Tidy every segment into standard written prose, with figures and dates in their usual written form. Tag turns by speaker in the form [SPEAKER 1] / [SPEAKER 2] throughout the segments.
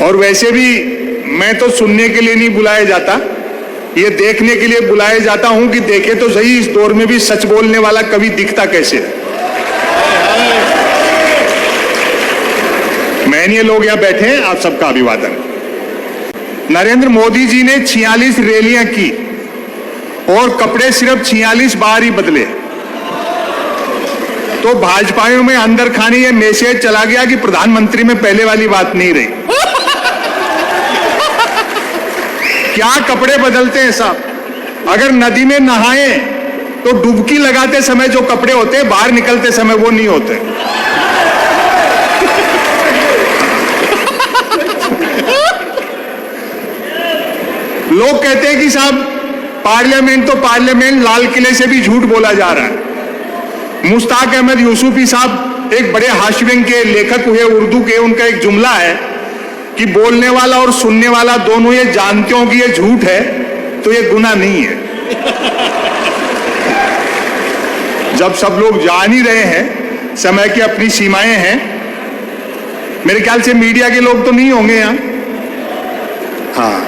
[SPEAKER 1] और वैसे भी मैं तो सुनने के लिए नहीं बुलाया जाता, ये देखने के लिए बुलाया जाता हूं कि देखे तो सही इस दौर में भी सच बोलने वाला कवि दिखता कैसे है। माननीय लोग यहां बैठे हैं, आप सबका अभिवादन। नरेंद्र मोदी जी ने 46 रैलियां की और कपड़े सिर्फ 46 बार ही बदले, तो भाजपाइयों में अंदर खाने ये मैसेज चला गया कि प्रधानमंत्री में पहले वाली बात नहीं रही। क्या कपड़े बदलते हैं साहब। अगर नदी में नहाए तो डुबकी लगाते समय जो कपड़े होते हैं बाहर निकलते समय वो नहीं होते। लोग कहते हैं कि साहब पार्लियामेंट तो पार्लियामेंट, लाल किले से भी झूठ बोला जा रहा है। मुश्ताक अहमद यूसुफी साहब एक बड़े हास्य व्यंग के लेखक हुए उर्दू के, उनका एक जुमला है कि बोलने वाला और सुनने वाला दोनों ये जानते हो कि ये झूठ है तो ये गुनाह नहीं है। जब सब लोग जान ही रहे हैं समय की अपनी सीमाएं हैं, मेरे ख्याल से मीडिया के लोग तो नहीं होंगे यहां। हाँ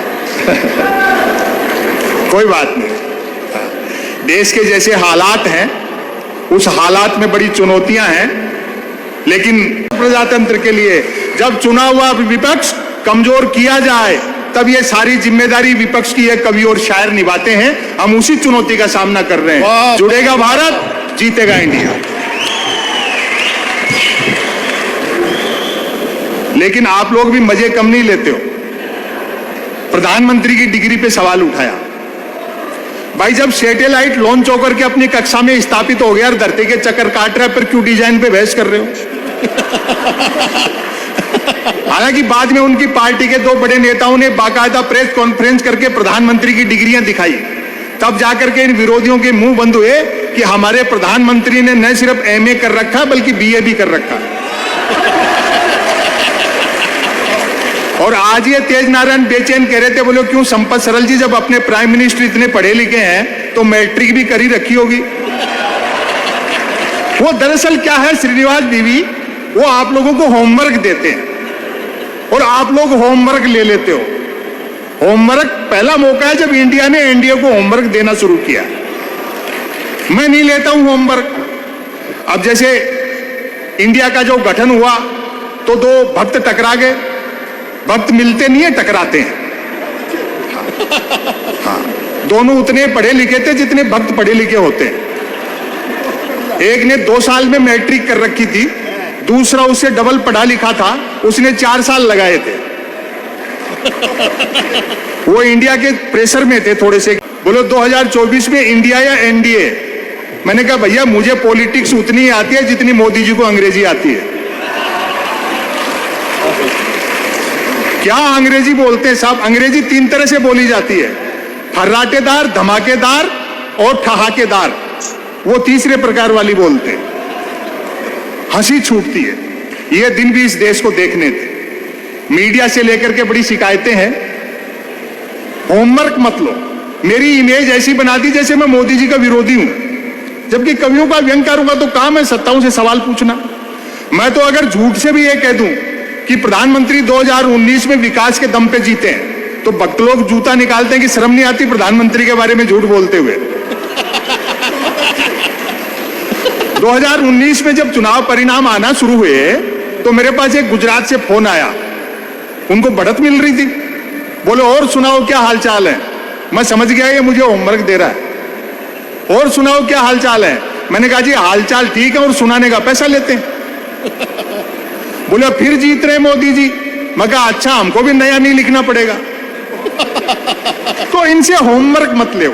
[SPEAKER 1] कोई बात नहीं। हाँ। देश के जैसे हालात हैं उस हालात में बड़ी चुनौतियां हैं, लेकिन प्रजातंत्र के लिए जब चुना हुआ विपक्ष कमजोर किया जाए तब ये सारी जिम्मेदारी विपक्ष की एक कवि और शायर निभाते हैं। हम उसी चुनौती का सामना कर रहे हैं। जुड़ेगा भारत, जीतेगा इंडिया। लेकिन आप लोग भी मजे कम नहीं लेते हो। प्रधानमंत्री की डिग्री पे सवाल उठाया। भाई जब सैटेलाइट लॉन्च होकर के अपनी कक्षा में स्थापित हो गया और धरती के चक्कर काट रहा है, फिर क्यों डिजाइन पे बहस कर रहे हो। हालांकि बाद में उनकी पार्टी के दो बड़े नेताओं ने बाकायदा प्रेस कॉन्फ्रेंस करके प्रधानमंत्री की डिग्रियां दिखाई, तब जाकर के इन विरोधियों के मुंह बंद हुए कि हमारे प्रधानमंत्री ने न सिर्फ एमए कर रखा बल्कि बीए भी कर रखा। और आज ये तेज नारायण बेचैन कह रहे थे, बोले क्यों संपत सरल जी, जब अपने प्राइम मिनिस्टर इतने पढ़े लिखे हैं तो मैट्रिक भी करी रखी होगी। वो दरअसल क्या है श्रीनिवास देवी, वो आप लोगों को होमवर्क देते हैं और आप लोग होमवर्क ले लेते हो। होमवर्क पहला मौका है जब इंडिया ने एनडीए को होमवर्क देना शुरू किया। मैं नहीं लेता हूं होमवर्क। अब जैसे इंडिया का जो गठन हुआ तो दो भक्त टकरा गए। भक्त मिलते नहीं है, टकराते हैं। हाँ, दोनों उतने पढ़े लिखे थे जितने भक्त पढ़े लिखे होते हैं। एक ने 2 साल में मैट्रिक कर रखी थी, दूसरा उससे डबल पढ़ा लिखा था, उसने 4 साल लगाए थे। वो इंडिया के प्रेशर में थे थोड़े से। बोलो 2024 में इंडिया या एनडीए। मैंने कहा भैया मुझे पॉलिटिक्स उतनी आती है जितनी मोदी जी को अंग्रेजी आती है। क्या अंग्रेजी बोलते हैं साहब। अंग्रेजी 3 तरह से बोली जाती है, फर्राटेदार, धमाकेदार और ठहाकेदार। वो तीसरे प्रकार वाली बोलते हैं। हंसी छूटती है। ये दिन भी इस देश को देखने थे। मीडिया से लेकर के बड़ी शिकायतें हैं। होमवर्क मत लो। मेरी इमेज ऐसी बना दी जैसे मैं मोदी जी का विरोधी हूं, जबकि कवियों का व्यंग करूंगा तो काम है सत्ताओं से सवाल पूछना। मैं तो अगर झूठ से भी ये कह दूं कि प्रधानमंत्री 2019 में विकास के दम पे जीते हैं तो भक्त लोग जूता निकालते हैं कि शर्म नहीं आती प्रधानमंत्री के बारे में झूठ बोलते हुए। 2019 में जब चुनाव परिणाम आना शुरू हुए तो मेरे पास एक गुजरात से फोन आया। उनको बढ़त मिल रही थी। बोले और सुनाओ क्या हालचाल है। मैं समझ गया ये मुझे होमवर्क दे रहा है। और सुनाओ क्या हालचाल है। मैंने कहा जी हालचाल ठीक है और सुनाने का पैसा लेते हैं। बोले फिर जीत रहे मोदी जी। मैं कहा अच्छा हमको भी नया नहीं लिखना पड़ेगा। तो इनसे होमवर्क मत ले।